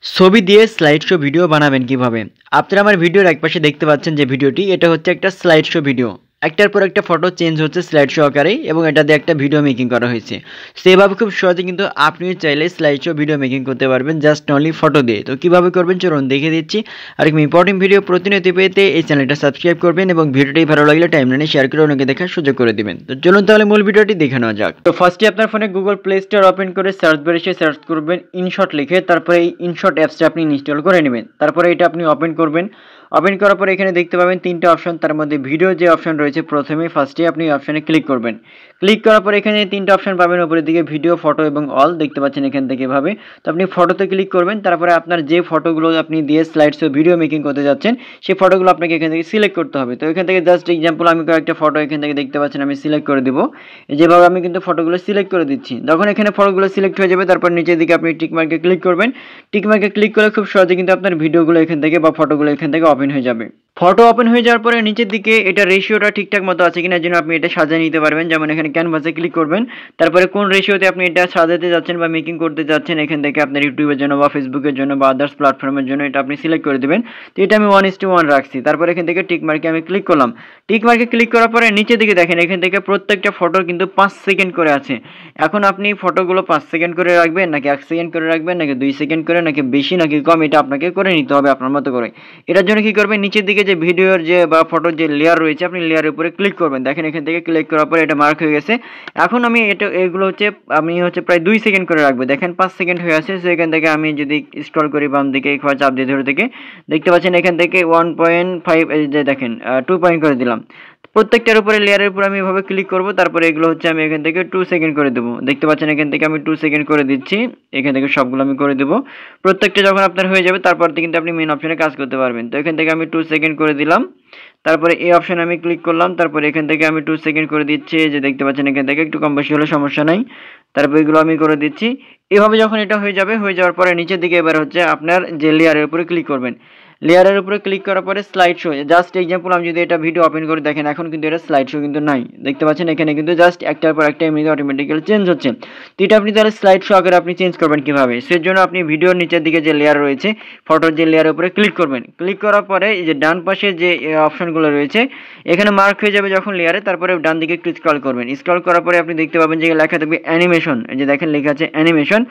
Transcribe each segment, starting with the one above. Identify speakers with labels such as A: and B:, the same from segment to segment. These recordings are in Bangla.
A: ছবি দিয়ে স্লাইড শো ভিডিও বানাবেন কিভাবে? আপনারা আমার ভিডিওর একপাশে দেখতে পাচ্ছেন যে ভিডিওটি, এটা হচ্ছে একটা স্লাইড শো ভিডিও। একটার পর একটা ফটো চেঞ্জ হচ্ছে স্লাইড শো আকারে এবং এটা দিয়ে একটা ভিডিও মেকিং করা হয়েছে। সেভাবে খুব সহজে কিন্তু আপনিও চাইলে স্লাইড শো ভিডিও মেকিং করতে পারবেন জাস্ট অনলি ফটো দিয়ে। তো কীভাবে করবেন চলুন দেখে দিচ্ছি। আর এরকম ইম্পর্টেন্ট ভিডিও প্রতিনিয়ত পেতে এই চ্যানেলটা সাবস্ক্রাইব করবেন এবং ভিডিওটি ভালো লাগলে টাইমলাইনে শেয়ার করে অনেকে দেখার সুযোগ করে দিবেন। তো চলুন তাহলে মূল ভিডিওটি দেখে নেওয়া যাক। তো ফার্স্টে আপনার ফোনে গুগল প্লে স্টোর ওপেন করে সার্চ বারে এসে সার্চ করবেন ইনশট লিখে, তারপরে এই ইনশট অ্যাপসটা আপনি ইনস্টল করে নেবেন। তারপরে এটা আপনি ওপেন করবেন। ওপেন করার পরে এখানে দেখতে পাবেন তিনটা অপশন, তার মধ্যে ভিডিও যে অপশন রয়েছে প্রথমে ফার্স্টে আপনি অপশনে ক্লিক করবেন। ক্লিক করার পরে এখানে তিনটা অপশন পাবেন উপরের দিকে, ভিডিও, ফটো এবং অল দেখতে পাচ্ছেন এখান থেকে এভাবে। তো আপনি ফটোতে ক্লিক করবেন, তারপরে আপনার যে ফটোগুলো আপনি দিয়ে স্লাইড শো ভিডিও মেকিং করতে যাচ্ছেন সেই ফটোগুলো আপনাকে এখান থেকে সিলেক্ট করতে হবে। তো এখান থেকে জাস্ট এক্সাম্পল আমি কয়েকটা ফটো এখান থেকে দেখতে পাচ্ছেন আমি সিলেক্ট করে দেবো। যেভাবে আমি কিন্তু ফটোগুলো সিলেক্ট করে দিচ্ছি। যখন এখানে ফটোগুলো সিলেক্ট হয়ে যাবে তারপর নিচের দিকে আপনি টিক মার্কে ক্লিক করবেন। টিক মার্কে ক্লিক করে খুব সহজে কিন্তু আপনার ভিডিওগুলো এখান থেকে বা ফটোগুলো এখান থেকে ওপেন হয়ে যাবে। ফটো ওপেন হয়ে যাওয়ার পরে নিচের দিকে এটা রেশিওটা ঠিকঠাক মতো আছে কিনা জন্য আপনি এটা সাজিয়ে নিতে পারবেন। যেমন এখানে ক্যানভাসে ক্লিক করবেন, তারপরে কোন রেশিওতে আপনি এটা সাজাতে যাচ্ছেন বা মেকিং করতে যাচ্ছেন এখান থেকে আপনার ইউটিউবের জন্য বা ফেসবুকের জন্য বা আদার্স প্ল্যাটফর্মের জন্য এটা আপনি সিলেক্ট করে দেবেন। তো এটা আমি 1:1 রাখছি। তারপর এখান থেকে টিক মার্কে আমি ক্লিক করলাম। টিক মার্কে ক্লিক করার পরে নিচের দিকে দেখেন এখান থেকে প্রত্যেকটা ফটোর কিন্তু 5 সেকেন্ড করে আছে। এখন আপনি ফটোগুলো 5 সেকেন্ড করে রাখবেন নাকি 1 সেকেন্ড করে রাখবেন নাকি 2 সেকেন্ড করে নাকি বেশি নাকি কম এটা আপনাকে করে নিতে হবে আপনার মতো করে। এটার জন্য কি করবেন, নিচের দিকে যে ভিডিওর যে বা ফটোর যে লেয়ার রয়েছে আপনি লেয়ারের উপরে ক্লিক করবেন। দেখেন এখান থেকে ক্লিক করার পরে এটা মার্ক হয়ে গেছে। এখন আমি এটা এগুলো হচ্ছে আমি প্রায় 2 সেকেন্ড করে রাখবো। দেখেন 5 সেকেন্ড হয়ে আছে। সো এখান থেকে আমি যদি স্ক্রল করি বাম দিকে একবার চাপ দিয়ে ধরে থেকে দেখতে পাচ্ছেন এখান থেকে 1.5 এই যে দেখেন 2 পয়েন্ট করে দিলাম। প্রত্যেকটার উপরে লেয়ারের উপর আমি এভাবে ক্লিক করব। তারপরে এগুলো হচ্ছে আমি এখান থেকে 2 সেকেন্ড করে দেবো। দেখতে পাচ্ছেন এখান থেকে আমি 2 সেকেন্ড করে দিচ্ছি। এখান থেকে সবগুলো আমি করে দেবো। প্রত্যেকটা যখন আপনার হয়ে যাবে তারপর থেকে কিন্তু আপনি মেন অপশনে কাজ করতে পারবেন। তো এখান থেকে আমি 2 সেকেন্ড করে দিলাম। তারপরে এই অপশনে আমি ক্লিক করলাম। তারপরে এখান থেকে আমি 2 সেকেন্ড করে দিচ্ছি। যে দেখতে পাচ্ছেন এখান থেকে একটু কম বেশি হলে সমস্যা নাই। তারপর এগুলো আমি করে দিচ্ছি। এভাবে যখন এটা হয়ে যাবে, হয়ে যাওয়ার পরে নিচের দিকে এবার হচ্ছে আপনার যে লেয়ারের উপরে ক্লিক করবেন। লেয়ারের উপরে ক্লিক করার পরে স্লাইড শো, জাস্ট এক্সাম্পল আমি যদি এটা ভিডিও ওপেন করে দেখেন এখন কিন্তু এটা স্লাইড শো কিন্তু নাই। দেখতে পাচ্ছেন এখানে কিন্তু জাস্ট একটার পর একটা এমনিতে অটোমেটিক্যালি চেঞ্জ হচ্ছে। তো এটা আপনি তাহলে স্লাইড শো আকারে আপনি চেঞ্জ করবেন কিভাবে, সেই জন্য আপনি ভিডিওর নিচের দিকে যে লেয়ার রয়েছে ফটোর যে লেয়ারের উপরে ক্লিক করবেন। ক্লিক করার পরে এই যে ডান পাশে যে অপশনগুলো রয়েছে এখানে মার্ক হয়ে যাবে যখন লেয়ারে, তারপরে ডান দিকে একটু স্ক্রল করবেন। স্ক্রল করার পরে আপনি দেখতে পাবেন যে লেখা থাকবে অ্যানিমেশন। এই যে দেখেন লেখা আছে অ্যানিমেশন।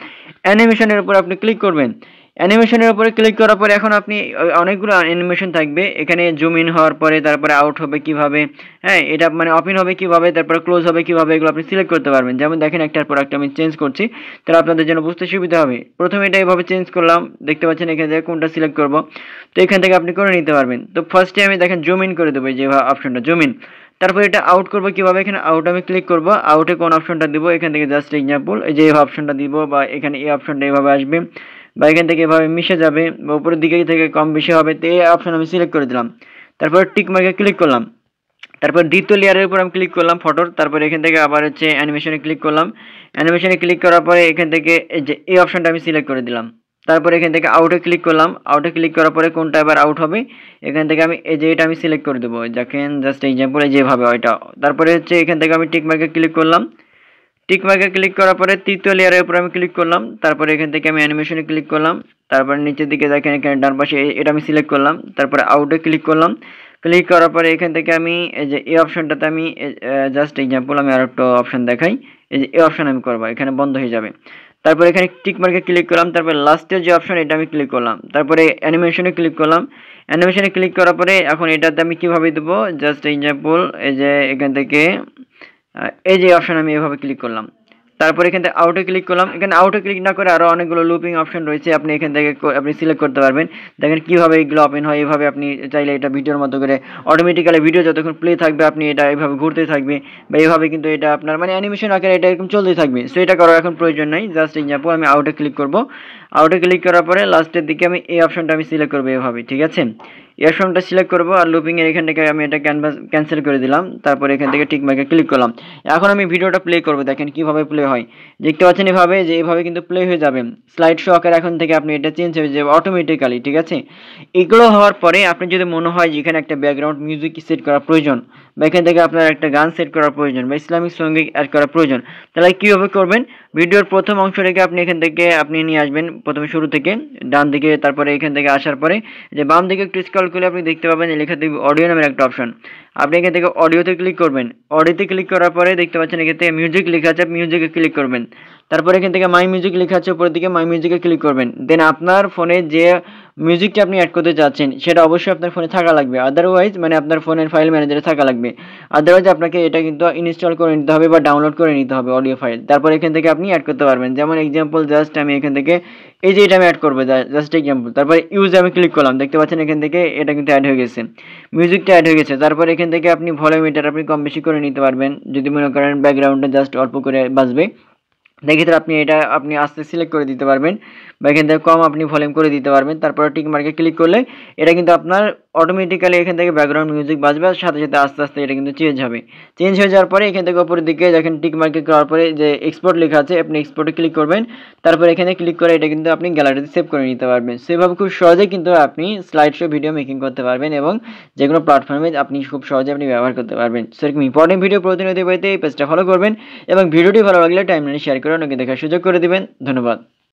A: অ্যানিমেশনের উপর আপনি ক্লিক করবেন। অ্যানিমেশনের উপরে ক্লিক করার পরে এখন আপনি অনেকগুলো অ্যানিমেশন থাকবে এখানে। জুম ইন হওয়ার পরে তারপরে আউট হবে কিভাবে, হ্যাঁ এটা মানে ওপেন হবে কিভাবে, তারপরে ক্লোজ হবে কিভাবে, এগুলো আপনি সিলেক্ট করতে পারবেন। যেমন দেখেন একটার পর একটা আমি চেঞ্জ করছি, তাহলে আপনাদের জন্য বুঝতে সুবিধা হবে। প্রথমে এটা এইভাবে চেঞ্জ করলাম, দেখতে পাচ্ছেন এখান থেকে কোনটা সিলেক্ট করব। তো এখান থেকে আপনি করে নিতে পারবেন। তো ফার্স্টে আমি দেখেন জুম ইন করে দেবো, যে অপশনটা জুম ইন। তারপর এটা আউট করবো কিভাবে, এখানে আউট আমি ক্লিক করব। আউটে কোন অপশনটা দিব, এখান থেকে জাস্ট এক্সাম্পল এই যে এই অপশনটা দিব, বা এখানে এই অপশনটা এভাবে আসবে, বা এখান থেকে এভাবে মিশে যাবে, বা উপরের দিকে থেকে কম বেশি হবে। তো এই অপশন আমি সিলেক্ট করে দিলাম। তারপর টিক মার্কে ক্লিক করলাম। তারপর দ্বিতীয় লেয়ারের উপর আমি ক্লিক করলাম ফটোর। তারপর এখান থেকে আবার হচ্ছে অ্যানিমেশনে ক্লিক করলাম। অ্যানিমেশনে ক্লিক করার পরে এখান থেকে এই যে এই অপশনটা আমি সিলেক্ট করে দিলাম। তারপর এখান থেকে আউটে ক্লিক করলাম। আউটে ক্লিক করার পরে কোনটা এবার আউট হবে এখান থেকে আমি এই যে এটা আমি সিলেক্ট করে দেবো। দেখেন জাস্ট এক্সাম্পল এই যেভাবে ওইটা। তারপরে হচ্ছে এখান থেকে আমি টিক মার্কে ক্লিক করলাম। টিক মার্কে ক্লিক করার পরে তৃতীয় লেয়ারের উপর আমি ক্লিক করলাম। তারপরে এখান থেকে আমি অ্যানিমেশনে ক্লিক করলাম। তারপর নিচের দিকে দেখেন এখানে ডান পাশে এটা আমি সিলেক্ট করলাম। তারপরে আউটে ক্লিক করলাম। ক্লিক করার পরে এখান থেকে আমি এই যে এই অপশনটাতে আমি জাস্ট এক্সাম্পল আমি আর একটা অপশন দেখাই। এই যে এই অপশন আমি করবো, এখানে বন্ধ হয়ে যাবে। তারপর এখানে টিক মার্কে ক্লিক করলাম। তারপর লাস্টের যে অপশন এটা আমি ক্লিক করলাম। তারপরে অ্যানিমেশনে ক্লিক করলাম। অ্যানিমেশনে ক্লিক করার পরে এখন এটাতে আমি কিভাবে দেবো, জাস্ট এক্সাম্পল এই যে এখান থেকে এই যে অপশন আমি এভাবে ক্লিক করলাম। তারপর এখান থেকে আউটে ক্লিক করলাম। এখানে আউটে ক্লিক না করে আরও অনেকগুলো লুপিং অপশন রয়েছে, আপনি এখান থেকে আপনি সিলেক্ট করতে পারবেন। দেখেন কীভাবে এগুলো ওপেন হয়। এভাবে আপনি চাইলে এটা ভিডিওর মতো করে অটোমেটিক্যালি ভিডিও যতক্ষণ প্লে থাকবে আপনি এটা এভাবে ঘুরতে থাকবে, বা এভাবে কিন্তু এটা আপনার মানে অ্যানিমেশন আকারে এটা এরকম চলতে থাকবে। সো এটা করার এখন প্রয়োজন নাই। জাস্ট এক্সাম্পল আমি আউটে ক্লিক করব। আউটে ক্লিক করার পরে লাস্টের দিকে আমি এই অপশনটা আমি সিলেক্ট করবো এভাবে, ঠিক আছে। এই অপশনটা সিলেক্ট করবো আর লুপিং এর এখান থেকে আমি এটা ক্যান্সেল করে দিলাম। তারপর এখান থেকে টিক মার্কে ক্লিক করলাম। এখন আমি ভিডিওটা প্লে করবো, দেখেন কিভাবে প্লে হয়। দেখতে পাচ্ছেন এভাবে যে এভাবে কিন্তু প্লে হয়ে যাবে স্লাইড শো আকারে। এখন থেকে আপনি এটা চেঞ্জ হয়ে যাবে অটোমেটিক্যালি, ঠিক আছে। এগুলো হওয়ার পরে আপনি যদি মনে হয় যে এখানে একটা ব্যাকগ্রাউন্ড মিউজিক সেট করা প্রয়োজন, বা এখান থেকে আপনার একটা গান সেট করা প্রয়োজন, বা ইসলামিক সঙ্গীত অ্যাড করা প্রয়োজন, তাহলে কীভাবে করবেন, ভিডিওর প্রথম অংশ থেকে আপনি এখান থেকে আপনি নিয়ে আসবেন প্রথমে শুরু থেকে ডান দিকে, তারপরে এখান থেকে আসার পরে যে বাম দিকে একটু স্ক্রল করলে আপনি দেখতে পাবেন যে লেখা থাকবে অডিও নামের একটা অপশন। আপনি এখান থেকে অডিওতে ক্লিক করবেন। অডিওতে ক্লিক করার পরে দেখতে পাচ্ছেন এখান থেকে মিউজিক লেখা আছে, মিউজিকে ক্লিক করবেন। তারপরে এখান থেকে মাই মিউজিক লেখা আছে উপরের দিকে, মাই মিউজিকে ক্লিক করবেন। দেন আপনার ফোনে যে মিউজিকটা আপনি অ্যাড করতে চাচ্ছেন সেটা অবশ্যই আপনার ফোনে থাকা লাগবে, আদারওয়াইজ মানে আপনার ফোনের ফাইল ম্যানেজারে থাকা লাগবে। আদারওয়াইজ আপনাকে এটা কিন্তু ইনস্টল করে নিতে হবে বা ডাউনলোড করে নিতে হবে অডিও ফাইল। তারপর এখান থেকে আপনি অ্যাড করতে পারবেন। যেমন এক্সাম্পল জাস্ট আমি এখান থেকে এই যে এটা আমি অ্যাড করবো, জাস্ট এক্সাম্পল। তারপরে ইউজে আমি ক্লিক করলাম, দেখতে পাচ্ছেন এখান থেকে এটা কিন্তু অ্যাড হয়ে গেছে, মিউজিকটা অ্যাড হয়ে গেছে। তারপর এখান থেকে আপনি ভলিউম মিটার আপনি কম বেশি করে নিতে পারবেন, যদি মনে করেন ব্যাকগ্রাউন্ডে জাস্ট অল্প করে বাজবে। সেক্ষেত্রে আপনি এটা আপনি আস্তে সিলেক্ট করে দিতে পারবেন বা এখান থেকে কম আপনি ভলিউম করে দিতে পারবেন। তারপর টিক মার্কে ক্লিক করলে এটা কিন্তু আপনার অটোমেটিক্যালি এখান থেকে ব্যাকগ্রাউন্ড মিউজিক বাজবে, আর সাথে সাথে আস্তে আস্তে এটা কিন্তু চেঞ্জ হবে। চেঞ্জ হয়ে যাওয়ার পরে এখান থেকে উপরের দিকে দেখেন টিক মার্কে করার পরে যে এক্সপোর্ট লেখা আছে, আপনি এক্সপোর্টে ক্লিক করবেন। তারপর এখানে ক্লিক করে এটা কিন্তু আপনি গ্যালারিতে সেভ করে নিতে পারবেন। সেভাবে খুব সহজেই কিন্তু আপনি স্লাইড শো ভিডিও মেকিং করতে পারবেন এবং যে কোনো প্ল্যাটফর্মে আপনি খুব সহজে আপনি ব্যবহার করতে পারবেন। সেরকম ইম্পর্টেন্ট ভিডিও প্রতিনিয়ত পেতে এই পেজটা ফলো করবেন এবং ভিডিওটি ভালো লাগলে টাইমলাইনে শেয়ার করে অন্যকে দেখার সুযোগ করে দিবেন। ধন্যবাদ।